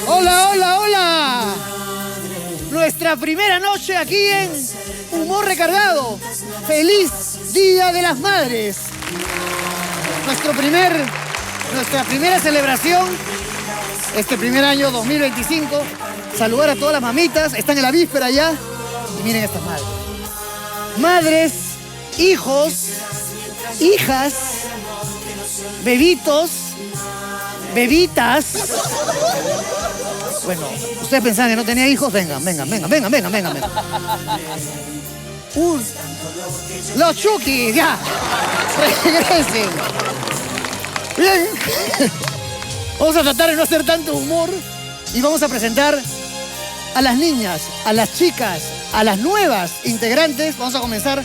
Hola, hola, hola. Nuestra primera noche aquí en Humor Recargado. ¡Feliz Día de las Madres! Nuestra primera celebración, este primer año 2025. Saludar a todas las mamitas, están en la víspera ya. Y miren estas madres. Madres, hijos, hijas, bebitos, bebitas. Bueno, ustedes pensaban que no tenía hijos, vengan. Los Chukis, ya. Regresen. Bien. Vamos a tratar de no hacer tanto humor y vamos a presentar a las niñas, a las chicas, a las nuevas integrantes. Vamos a comenzar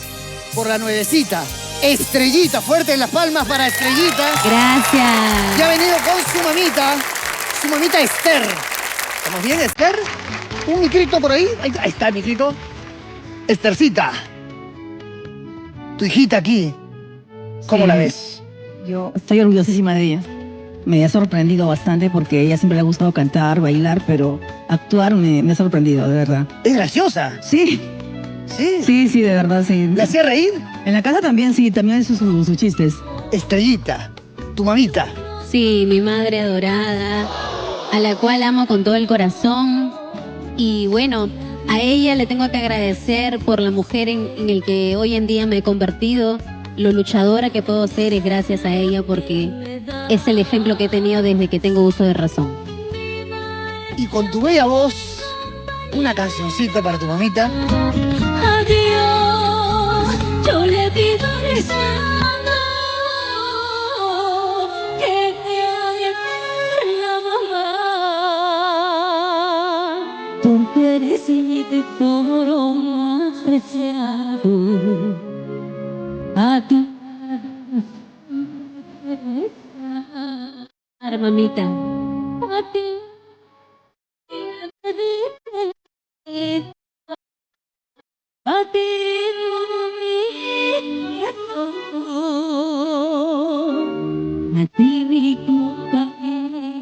por la nuevecita, Estrellita. Fuerte en las palmas para Estrellita. Gracias. Ya ha venido con su mamita Esther. ¿Estamos bien, Esther? Un micrito por ahí. Ahí está el micrito. Esthercita. Tu hijita aquí. ¿Cómo la ves? Yo estoy orgullosísima de ella. Me ha sorprendido bastante porque a ella siempre le ha gustado cantar, bailar, pero actuar me ha sorprendido, de verdad. ¿Es graciosa? Sí. ¿Sí? Sí, de verdad, sí. ¿Le hacía reír? En la casa también, sí, también hizo sus chistes. Estrellita, tu mamita. Sí, mi madre adorada, a la cual amo con todo el corazón. Y bueno, a ella le tengo que agradecer por la mujer en el que hoy en día me he convertido. Lo luchadora que puedo ser es gracias a ella porque es el ejemplo que he tenido desde que tengo uso de razón. Y con tu bella voz, una cancioncita para tu mamita. Adiós, yo le pido rezando que te haga la mamá. Tú eres mi tesoro más preciado. A ti, mamita. A ti. A ti, a ti, mi compañera.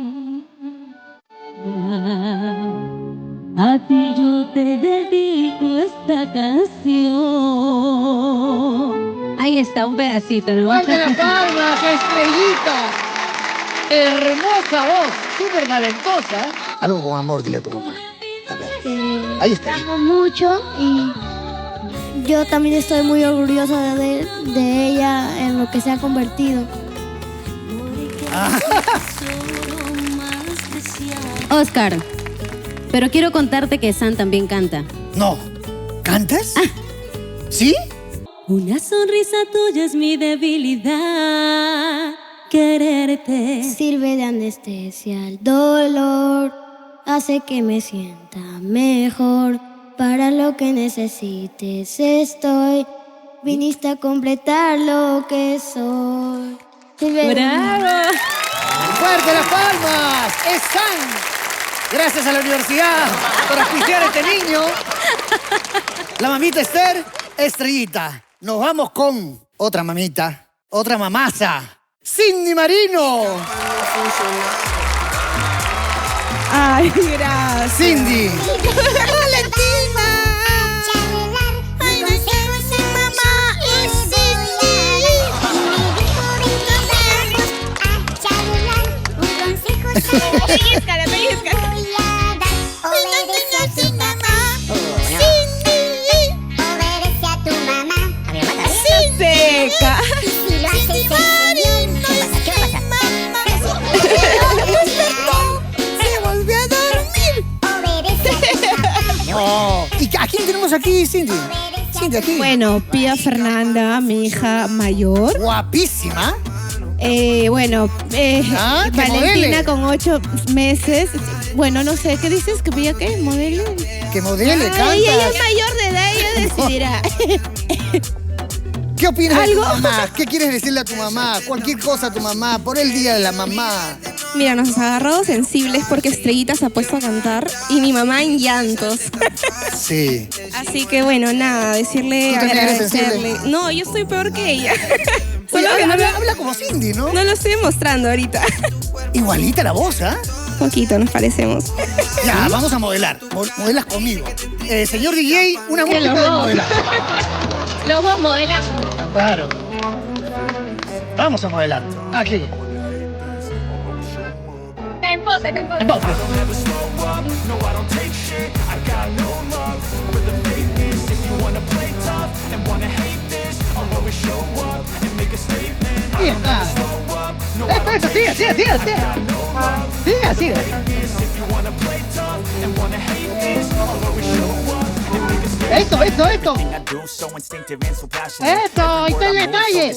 A ti yo te dedico esta canción. Ahí está, un pedacito, ¿no? ¡Fuerte las palmas, Estrellita! Hermosa voz, súper talentosa. Algo con amor, dile a tu mamá. Ahí está. Te amo mucho y yo también estoy muy orgullosa de ella en lo que se ha convertido. Oscar, pero quiero contarte que San también canta. No. ¿Cantas? ¿Sí? Una sonrisa tuya es mi debilidad. Quererte Sirve de anestesia al dolor, hace que me sienta mejor. Para lo que necesites estoy, viniste a completar lo que soy. ¡Bravo! ¡Fuerte las palmas! ¡Es San! Gracias a la universidad por auspiciar a este niño. La mamita Esther, Estrellita. Nos vamos con otra mamita, otra mamaza. ¡Cindy Marino! Ay, gracias. Cindy. Valentina. Ay, consejos de mamá y Cindy. Un consejo Pellizcala, pellizcala. Obedece a tu mamá. Cindy. Obedece a tu mamá. Seca. Si lo haces en serio, ¿qué va a pasar? Se volvió a dormir. Obedece a tu mamá. No. ¿Y a quién tenemos aquí, Cindy? Cindy, aquí. Bueno, Pía Fernanda, mi hija mayor. Guapísima. Que Valentina Valentina con 8 meses. Bueno, no sé, ¿qué dices? ¿Que Pía qué? ¿Modelo? Que modele, canta. Ella es mayor de edad, ella decidirá. ¿Qué opinas de tu ¿Algo? mamá? ¿Qué quieres decirle a tu mamá? Cualquier cosa a tu mamá, por el día de la mamá. Mira, nos ha agarrado sensibles porque Estrellita se ha puesto a cantar y mi mamá en llantos. Sí. Así que bueno, nada, decirle, ¿Tú también eres agradecerle. sensible? No, yo estoy peor que ella. Oye, Solo que habla como Cindy, ¿no? no lo estoy mostrando ahorita. Igualita la voz, ¿ah? Poquito nos parecemos. Ya, vamos a modelar. Modelas conmigo. Señor DJ, una Que música los de dos. modelar. Los dos modelan. Claro. Vamos a modelar. Aquí. En pose, en pose. Entonces. Bien, Eso, sigue. Sigue. Esto. Esto, ahí está el detalle.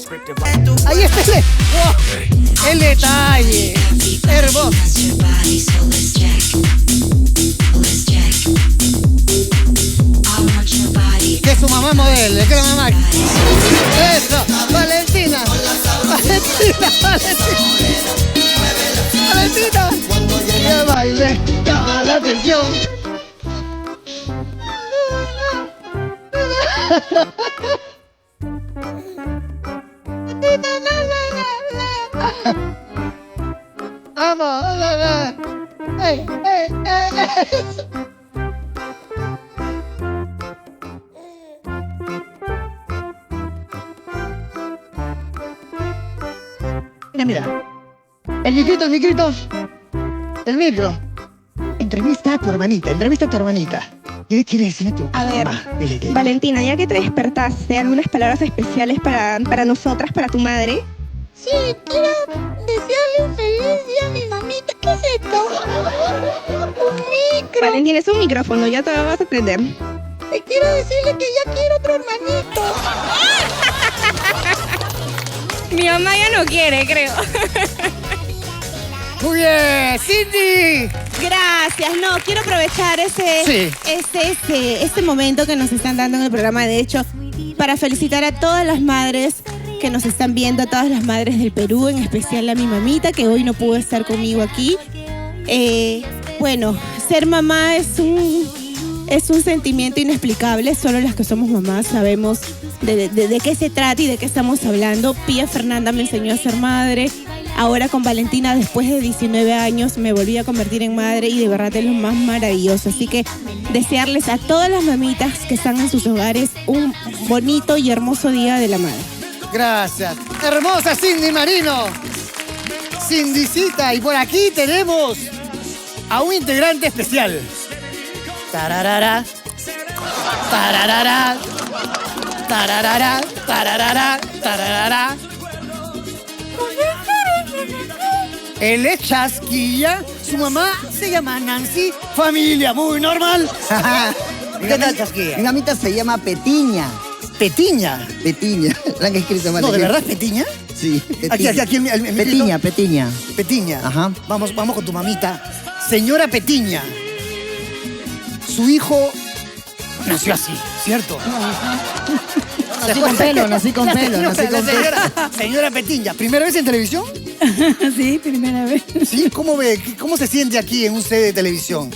Ahí está wow, el detalle. Hermoso. Que su mamá modele, que la mamá. Eso, Valentina. Que baile, llama la atención. Vamos, ey. Mira. El micro. Entrevista a tu hermanita. ¿Qué quiere decir a tu A ver, mamá? Dile que- Valentina, ya que te despertaste, ¿algunas palabras especiales para nosotras, para tu madre? Sí, quiero desearle un feliz día a mi mamita. ¿Qué es esto? Un micro. Valentina, es un micrófono, ya te lo vas a aprender. Te quiero decirle que ya quiero otro hermanito. Mi mamá ya no quiere, creo. Muy bien, Cindy. Gracias, no, quiero aprovechar Sí. este momento que nos están dando en el programa, de hecho, para felicitar a todas las madres que nos están viendo, a todas las madres del Perú, en especial a mi mamita, que hoy no pudo estar conmigo aquí. Bueno, ser mamá es un sentimiento inexplicable, solo las que somos mamás sabemos de qué se trata y de qué estamos hablando. Pía Fernanda me enseñó a ser madre. Ahora con Valentina, después de 19 años, me volví a convertir en madre y de verdad es lo más maravilloso. Así que desearles a todas las mamitas que están en sus hogares un bonito y hermoso día de la madre. Gracias. Hermosa Cindy Marino. Cindycita. Y por aquí tenemos a un integrante especial. Tararara. Tararara. Tararara. Tararara. Tararara. Él es Chasquilla, su mamá se llama Nancy, familia muy normal. ¿Qué tal, Chasquilla? Mi mamita se llama Petiña. Petiña. La han escrito mal. No, ¿de verdad es Petiña? Sí. Aquí, el Petiña. Petiña. Ajá. Vamos con tu mamita. Señora Petiña. Su hijo nació así, ¿cierto? Nací con pelo. Señora Petiña, ¿primera vez en televisión? Sí, primera vez. ¿Sí? ¿Cómo ve? ¿Cómo se siente aquí en un set de televisión?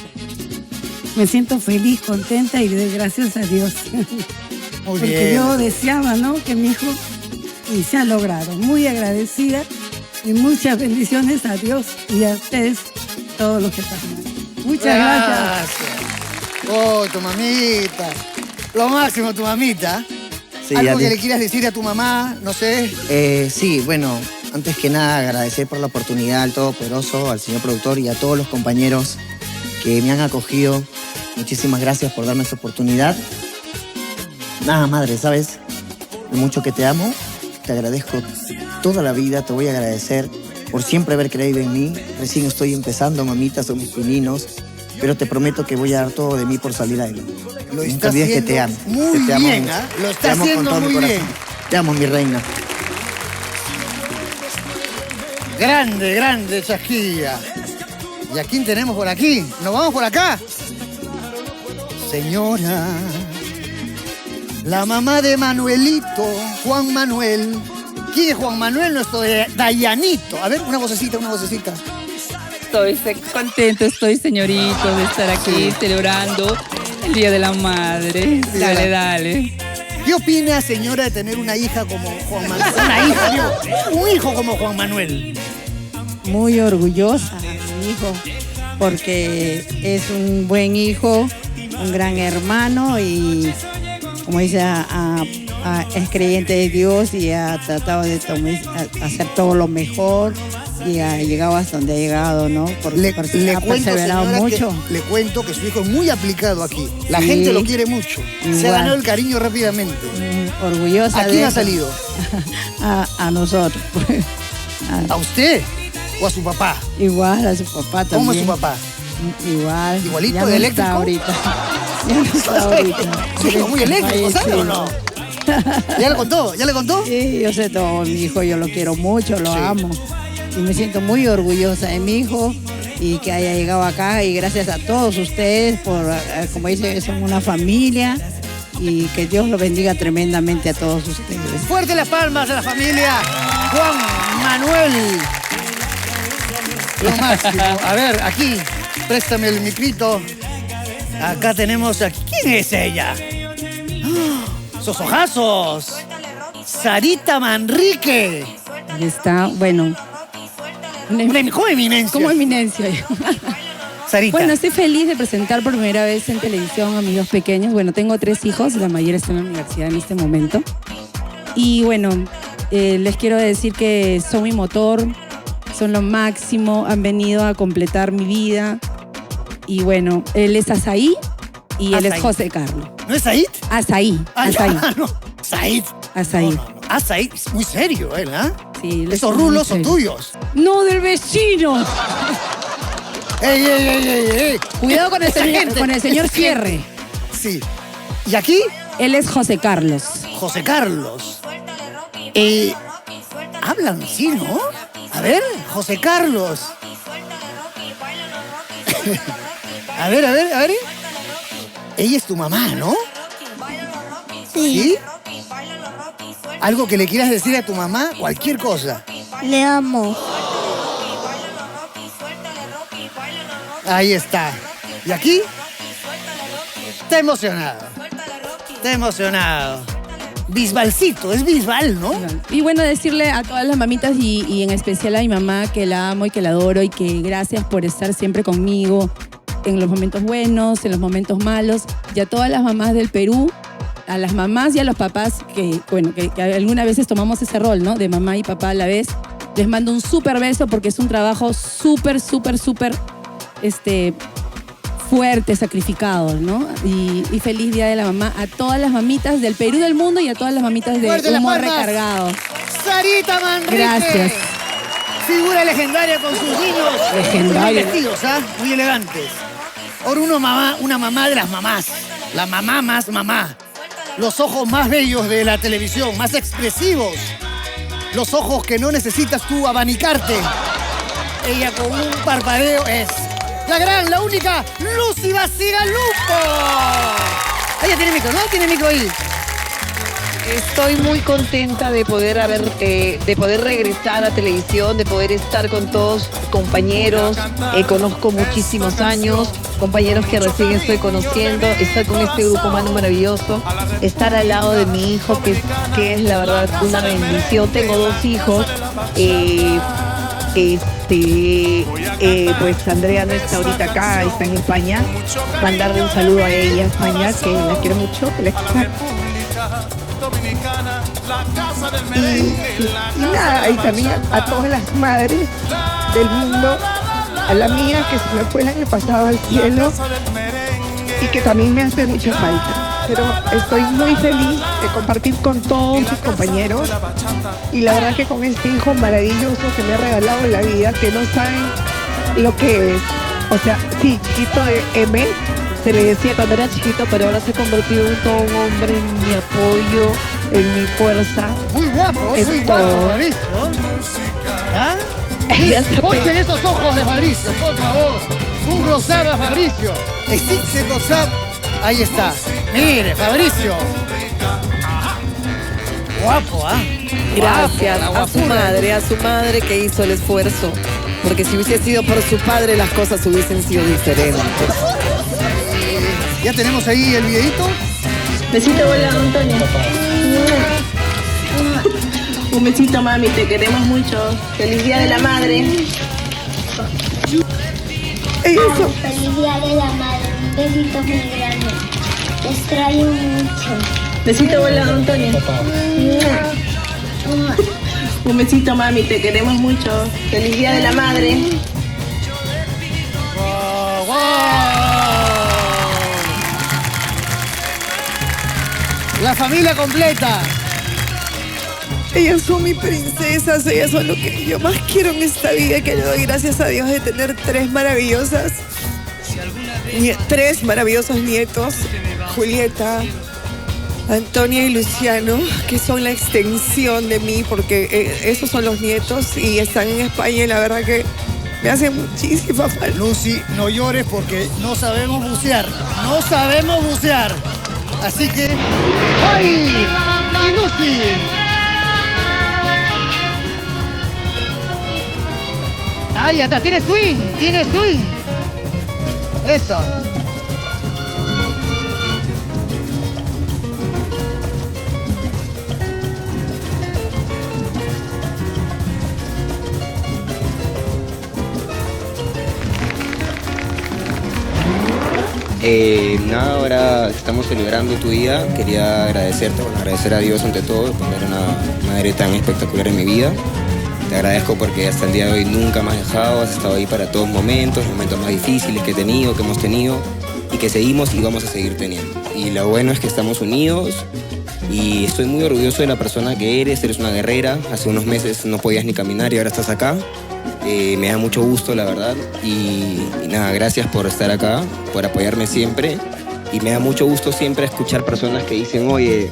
Me siento feliz, contenta y gracias a Dios. Muy Porque bien. yo deseaba, ¿no?, que mi hijo, y se ha logrado. Muy agradecida y muchas bendiciones a Dios y a ustedes, todos los que están aquí. Muchas gracias. Oh, tu mamita. Lo máximo, tu mamita. Sí, ¿Algo a que ti. le quieras decir a tu mamá? No sé. Sí, bueno, antes que nada agradecer por la oportunidad al Todopoderoso, al señor productor y a todos los compañeros que me han acogido. Muchísimas gracias por darme esta oportunidad. Nada, madre, ¿sabes? Lo mucho que te amo, te agradezco toda la vida, te voy a agradecer por siempre haber creído en mí. Recién estoy empezando, mamita, son mis pininos, pero te prometo que voy a dar todo de mí por salir adelante. Lo Nunca está olvides que haciendo te amo. muy que te amo bien, mucho. ¿ah? Lo Te está amo con haciendo todo mi muy corazón. bien. Te amo, mi reina. Grande, Chasquilla. ¿Y a quién tenemos por aquí? ¿Nos vamos por acá? Señora, la mamá de Manuelito, Juan Manuel. ¿Quién es Juan Manuel? Nuestro Dayanito. A ver, una vocecita. Estoy contento, señorito, de estar aquí celebrando el Día de la Madre. Dale. ¿Qué opina, señora, de tener una hija como Juan Manuel? Un hijo como Juan Manuel. muy orgullosa de mi hijo, porque es un buen hijo, un gran hermano y, como dice, es creyente de Dios y ha tratado de hacer todo lo mejor y ha llegado hasta donde ha llegado, ¿no? Porque ha perseverado mucho. Le cuento que su hijo es muy aplicado aquí. La gente lo quiere mucho. Igual. Se ha ganado el cariño rápidamente. Orgullosa ¿A de quién ha eso. salido? A nosotros. ¿A usted o a su papá? Igual a su papá también. ¿Cómo es su papá? Igual. ¿Igualito ya no de está eléctrico? ahorita. Ya no está ahorita. Su hijo muy eléctrico, ¿sabe o no? ¿Ya le contó? ¿Ya le contó? Sí, yo sé todo. Mi hijo yo lo quiero mucho, lo Sí. amo. Y me siento muy orgullosa de mi hijo y que haya llegado acá. Y gracias a todos ustedes por, como dice, son una familia. Y que Dios lo bendiga tremendamente a todos ustedes. Fuerte las palmas a la familia Juan Manuel. Lo máximo. A ver, aquí, préstame el micrito. Acá tenemos aquí. ¿Quién es ella? ¡Ah! ¡Sos ojazos! Sarita Manrique. Ahí está, bueno. ¿Cómo eminencia? Como eminencia. Sarita. Bueno, estoy feliz de presentar por primera vez en televisión a mis dos pequeños. Bueno, tengo 3 hijos, la mayor está en la universidad en este momento. Y bueno, les quiero decir que son mi motor, son lo máximo, han venido a completar mi vida. Y bueno, él es Azaí y él es Azaí. José Carlos. ¿No es Said? Azaí, Azaí, No. Said. Azaí. No. Ah, Said es muy serio él, ¿ah? Sí, él Esos es muy rulos son serio. tuyos. No, del vecino. ¡Ey, ey, ey, ey, ey! Cuidado con el Esa señor, gente, con el señor esa Fierre. gente. Sí. ¿Y aquí? Él es José Carlos. José Carlos. Hablan así, ¿no? A ver, José Carlos. A ver. Ella es tu mamá, ¿no? ¿Sí? ¿Algo que le quieras decir a tu mamá? Cualquier cosa. Le amo. Ahí está. ¿Y aquí? Está emocionado. Está emocionado. Bisbalcito, es Bisbal, ¿no? Y bueno, decirle a todas las mamitas y en especial a mi mamá que la amo y que la adoro y que gracias por estar siempre conmigo en los momentos buenos, en los momentos malos. Y a todas las mamás del Perú, a las mamás y a los papás que, bueno, que algunas veces tomamos ese rol, ¿no? De mamá y papá a la vez. Les mando un súper beso porque es un trabajo súper fuerte, sacrificado, ¿no? Y feliz Día de la Mamá a todas las mamitas del Perú, del mundo y a todas las mamitas de Fuerte las Humor palmas. Recargado. Sarita Manrique. Gracias. Figura legendaria con sus niños. Legendaria. Muy vestidos, ¿ah? Muy elegantes. Ahora una mamá de las mamás. La mamá más mamá. Los ojos más bellos de la televisión, más expresivos. Los ojos que no necesitas tú abanicarte. Ella con un parpadeo es la gran, la única, Lucy Basigalupo. Ella tiene micro, ¿no? Tiene micro ahí. Estoy muy contenta de poder de poder regresar a televisión, de poder estar con todos mis compañeros. Conozco muchísimos años, compañeros que recién estoy conociendo, estar con este grupo humano maravilloso, estar al lado de mi hijo, que es la verdad una bendición. Tengo 2 hijos. Pues Andrea no está ahorita acá, está en España. Mandarle un saludo a ella, España, que la quiero mucho, que la extraño. Y nada, y también a todas las madres del mundo, a la mía que se me fue el año pasado al cielo y que también me hace mucha falta. Pero estoy muy feliz de compartir con todos mis compañeros y la verdad que con este hijo maravilloso que me ha regalado la vida, que no saben lo que es. O sea, sí, chiquito de M, se le decía cuando era chiquito, pero ahora se ha convertido en todo un hombre, en mi apoyo, en mi fuerza. Muy guapo, Es muy guapo, todo. Fabricio. ¿Ah? Ya está Ponten esos ojos de Fabricio, por favor. Un rosado a Fabricio. Existe rosado. Ahí está. Mire, Fabricio. Guapo, ¿ah? Gracias Guapo, la a su madre que hizo el esfuerzo. Porque si hubiese sido por su padre, las cosas hubiesen sido diferentes. Ya tenemos ahí el videito. Besito, hola, Antonio. Un besito, mami, te queremos mucho. Feliz Día de la Madre. Feliz Día de la Madre. Un besito muy grande. Te extraño mucho. Besito, abuela Antonio. Un besito, mami, te queremos mucho. Feliz Día de la Madre. ¡Wow, wow! La familia completa. Ellas son mis princesas, ellas son lo que yo más quiero en esta vida, que le doy gracias a Dios de tener tres maravillosos nietos, Julieta, Antonia y Luciano, que son la extensión de mí, porque esos son los nietos y están en España y la verdad que me hacen muchísima falta. Lucy, no llores porque no sabemos bucear. No sabemos bucear. Así que... ¡ay! ¡Y Lucy! ¡Ay, hasta tiene swing! ¡Tiene swing! Eso. Nada, ahora estamos celebrando tu día. Quería agradecerte, agradecer a Dios ante todo por tener una madre tan espectacular en mi vida. Te agradezco porque hasta el día de hoy nunca me has dejado, has estado ahí para todos momentos más difíciles que he tenido, que hemos tenido y que seguimos y vamos a seguir teniendo. Y lo bueno es que estamos unidos y estoy muy orgulloso de la persona que eres una guerrera. Hace unos meses no podías ni caminar y ahora estás acá. Me da mucho gusto, la verdad, y nada, gracias por estar acá, por apoyarme siempre, y me da mucho gusto siempre escuchar personas que dicen, oye,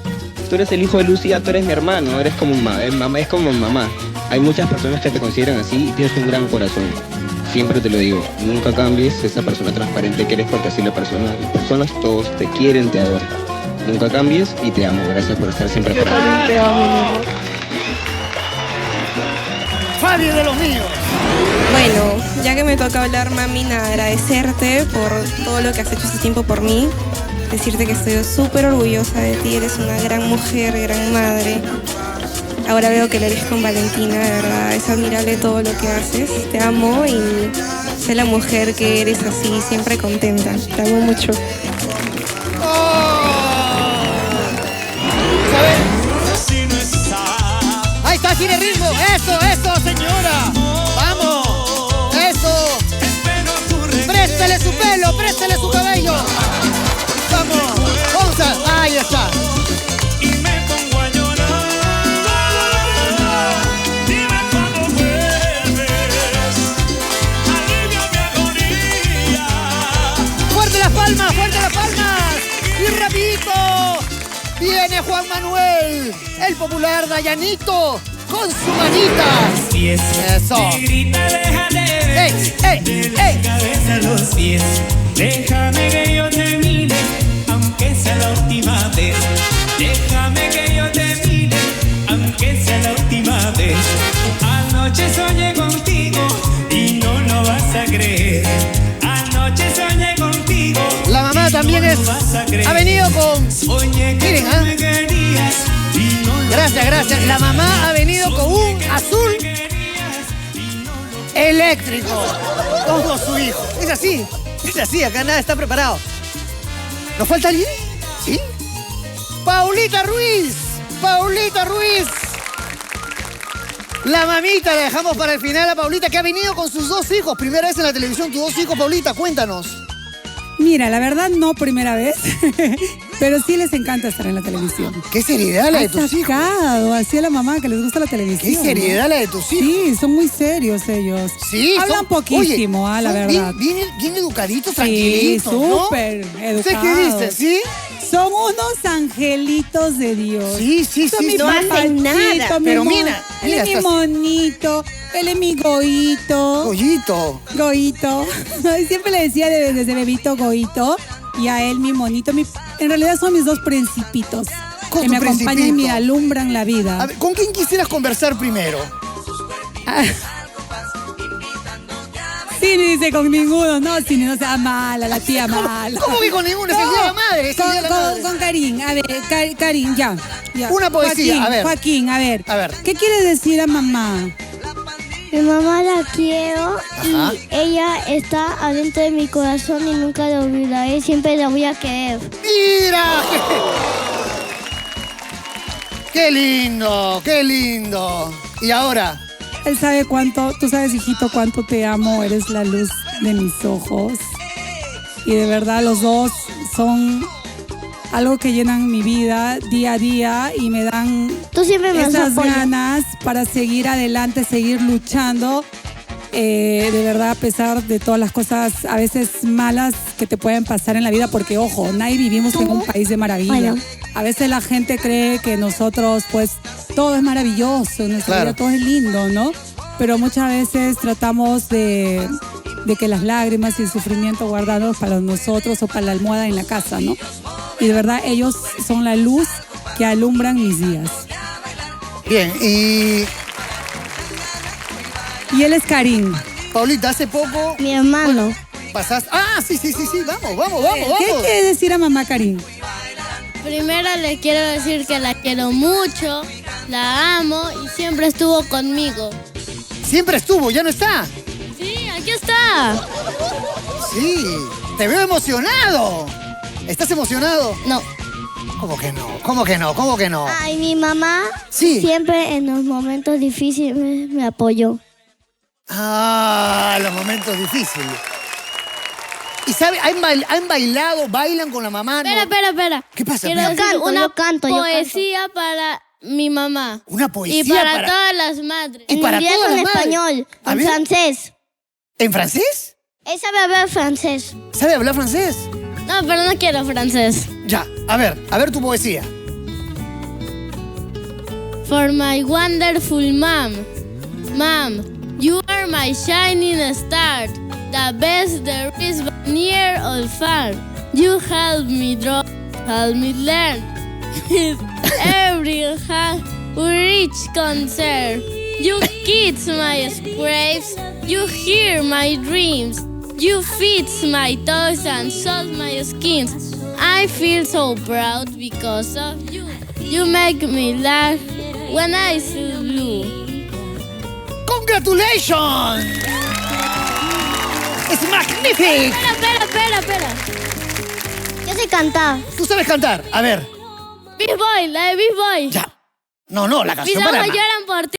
tú eres el hijo de Lucía, tú eres mi hermano, eres como mamá, es como mamá. Hay muchas personas que te consideran así y tienes un gran corazón. Siempre te lo digo, nunca cambies esa persona transparente que eres, porque así las personas todos te quieren, te adoran. Nunca cambies y te amo, gracias por estar siempre por ahí. Te amo, mi amor. Fabi de los míos. Bueno, ya que me toca hablar, mami, nada, agradecerte por todo lo que has hecho este tiempo por mí. Decirte que estoy súper orgullosa de ti, eres una gran mujer, gran madre. Ahora veo que lo eres con Valentina, de verdad, es admirable todo lo que haces. Te amo y sé la mujer que eres así, siempre contenta. Te amo mucho. Ahí está, tiene ritmo. Eso, señora. Vamos. Eso. Préstele su pelo, préstele su cabello. Vamos. Onza. Ahí está. Fuerte las palmas. Y rapidito. Viene Juan Manuel, el popular Dayanito, con su manita. Eso. ¡Ey! Cabeza a los pies. Déjame que yo te mire, aunque sea la última vez. Déjame que yo te mire, aunque sea la última vez. Anoche soñé contigo y no lo vas a creer. Anoche soñé contigo. La mamá también ha venido con... Miren, Gracias. La mamá ha venido con un azul eléctrico. Como su hijo. Es así, acá nada está preparado. ¿Nos falta alguien? ¿Sí? Paulita Ruiz. La mamita la dejamos para el final a Paulita, que ha venido con sus dos hijos. Primera vez en la televisión, tus dos hijos, Paulita, cuéntanos. Mira, la verdad no primera vez, pero sí les encanta estar en la televisión. ¿Qué seriedad la de tus hijos? Así a la mamá que les gusta la televisión. ¿Qué seriedad la de tus hijos? Sí, son muy serios ellos. Sí, hablan poquísimo, oye, la verdad. Bien educaditos, tranquilitos, ¿no? Súper educados. ¿Sé qué dices, sí? Son unos angelitos de Dios. Sí. No hacen nada. Pero mira, él es mi monito, él es mi Goito. Goito. Siempre le decía desde bebito Goito y a él mi monito. En realidad son mis dos principitos que me acompañan y me alumbran la vida. A ver, ¿con quién quisieras conversar primero? Sí, dice con ninguno, no, si no sea mala, la tía mala. ¿Cómo que con ninguno? Es el día de la madre, Con Karim, a ver, Karim, ya. Ya. Una poesía, Joaquín, a ver. Joaquín, a ver. A ver. ¿Qué quieres decir a mamá? Mi mamá la quiero Ajá. y ella está adentro de mi corazón y nunca la olvidaré. Siempre la voy a querer. ¡Mira! ¡Qué lindo! ¡Qué lindo! Y ahora, Él sabe cuánto, tú sabes, hijito, cuánto te amo. Eres la luz de mis ojos. Y de verdad los dos son algo que llenan mi vida día a día y me dan Tú siempre me esas apoyas. ganas para seguir adelante, seguir luchando. De verdad, a pesar de todas las cosas a veces malas que te pueden pasar en la vida, porque ojo, nadie vivimos en un país de maravilla. Bueno. A veces la gente cree que nosotros, pues, todo es maravilloso, en nuestra Claro. vida todo es lindo, ¿no? Pero muchas veces tratamos de que las lágrimas y el sufrimiento guardados para nosotros o para la almohada en la casa, ¿no? Y de verdad, ellos son la luz que alumbran mis días. bien, y Y él es Karim. Paulita, hace poco Mi hermano. pasaste... ¡Ah, sí! ¡Vamos! ¿Qué quiere decir a mamá Karim? Primero le quiero decir que la quiero mucho, la amo y siempre estuvo conmigo. Siempre estuvo, ya no está. Sí, aquí está. Sí, te veo emocionado. ¿Estás emocionado? No. ¿Cómo que no? ¿Cómo que no? ¿Cómo que no? Ay, mi mamá Sí. siempre en los momentos difíciles me apoyó. Ah, los momentos difíciles. ¿Y sabe, bailan con la mamá? ¿No? Espera. ¿Qué pasa? Quiero Yo decir canto, una yo canto. poesía para mi mamá. Una poesía Y para para- todas las madres. Y En para inglés todas o en las madres. español, A en ver. francés. ¿En francés? Él sabe hablar francés. ¿Sabe hablar francés? No, pero no quiero francés. Ya, a ver tu poesía. For my wonderful mom. Mom, you are my shining star. The best there is near or far. You help me draw, help me learn. With every hand, rich concern. You kiss my scrapes, you hear my dreams. You fix my toes and solve my skins. I feel so proud because of you. You make me laugh when I feel blue. ¡Congratulations! ¡Es magnífico! Espera. Yo sé cantar. ¿Tú sabes cantar? A ver. Big Boy, la de Big Boy. Ya. No, la Mis canción ojos para... lloran por ti.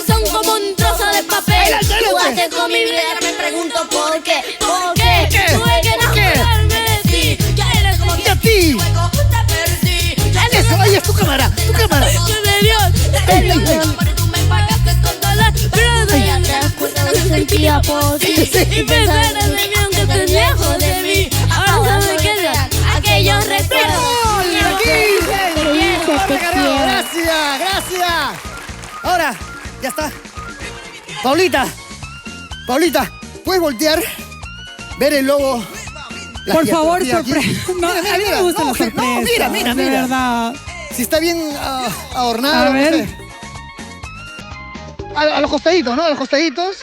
Son como un trozo de papel. Tú haces con mi vida, me pregunto por qué. ¿Por qué? Tuve que enamorarme de ti. Ya eres como ¡Y a ti! Eso, ahí es tu cámara, tu cámara. de Dios. Tú me pagaste con dolor, pero no ya te das cuenta lo que sentía por ti. Y pensar en mí aunque estés lejos de mí. Ahora se me quedan aquellos recuerdos. Gracias. Ahora, ya está. Paulita, ¿puedes voltear? Ver el logo Por favor, aquí. sorpresa. No, a mí me gustan las sorpresas. No, mira. De verdad. Si está bien adornado. A ver. No sé. A los costaditos, ¿no? A los costaditos.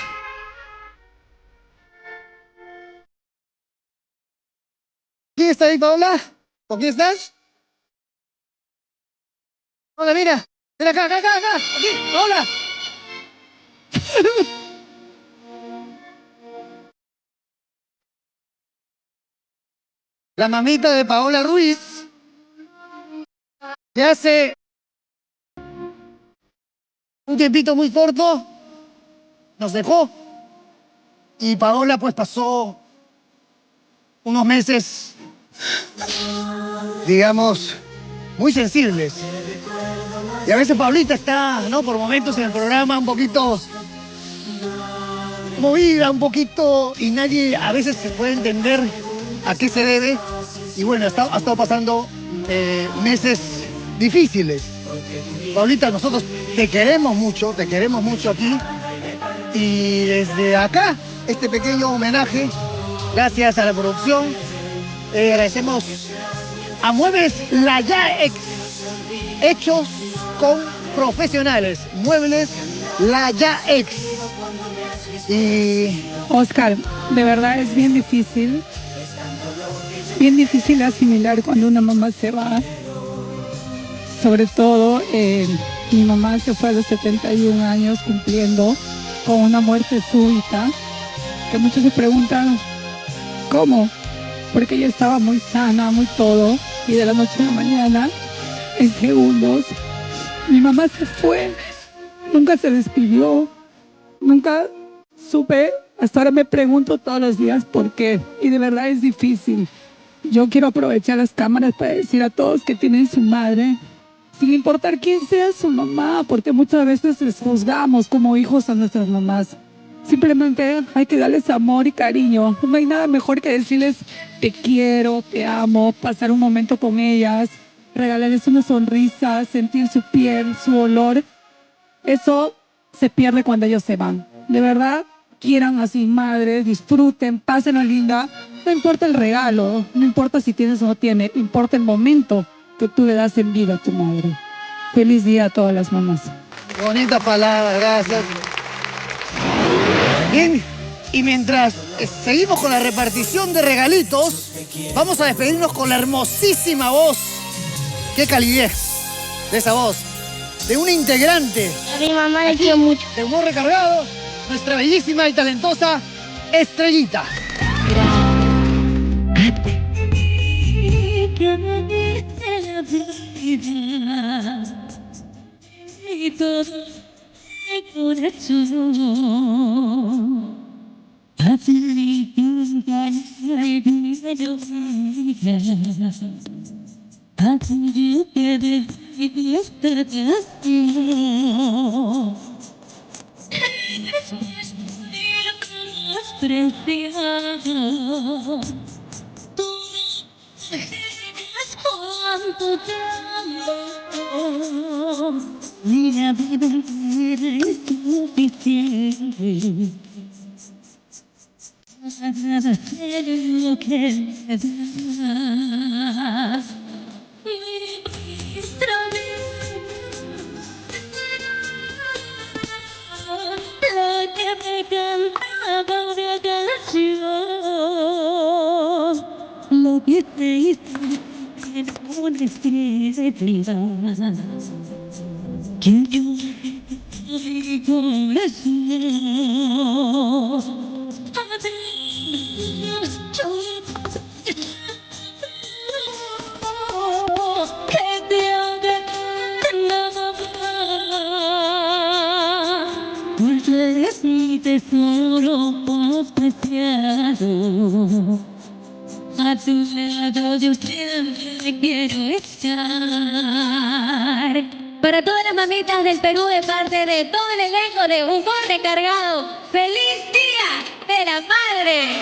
¿Quién está ahí, Paola? ¿Con quién estás? Hola, mira. Ven acá. Aquí, Paola. La mamita de Paola Ruiz, que hace un tiempito muy corto nos dejó. Y Paola pues pasó unos meses, digamos, muy sensibles. Y a veces Paulita está, ¿no? Por momentos en el programa un poquito movida, un poquito, y nadie a veces se puede entender a qué se debe. Y bueno, ha estado pasando meses difíciles. Paulita, nosotros te queremos mucho aquí. Y desde acá, este pequeño homenaje, gracias a la producción, agradecemos a Muebles La Yaex, hechos con profesionales. Muebles La Yaex. Y Oscar, de verdad es bien difícil asimilar cuando una mamá se va. Sobre todo, mi mamá se fue a los 71 años cumpliendo con una muerte súbita, que muchos se preguntan, ¿cómo? Porque ella estaba muy sana, muy todo, y de la noche a la mañana, en segundos, mi mamá se fue, nunca se despidió, nunca supe, hasta ahora me pregunto todos los días por qué, y de verdad es difícil. Yo quiero aprovechar las cámaras para decir a todos que tienen su madre, sin importar quién sea su mamá, porque muchas veces les juzgamos como hijos a nuestras mamás. Simplemente hay que darles amor y cariño. No hay nada mejor que decirles te quiero, te amo, pasar un momento con ellas, regalarles una sonrisa, sentir su piel, su olor. Eso se pierde cuando ellos se van. De verdad, quieran a su madre, disfruten, pásenlo linda. No importa el regalo, no importa si tienes o no tienes, importa el momento que tú le das en vida a tu madre. Feliz día a todas las mamás. Bonita palabra, gracias. Bien, y mientras seguimos con la repartición de regalitos, vamos a despedirnos con la hermosísima voz. Qué calidez de esa voz. De una integrante. A mi mamá le quiero mucho. De humor recargado, nuestra bellísima y talentosa Estrellita. Y todo el corazón cuánto te amo. Mira, vivir es suficiente para hacer lo que das. Lo que me cantaba una canción, lo que te hizo que no necesitas, que yo mi corazón. Que te haga porque eres mi tesoro preciado. A tu lado yo siempre quiero estar. Para todas las mamitas del Perú, de parte de todo el elenco de Humor Recargado, ¡feliz Día de la Madre!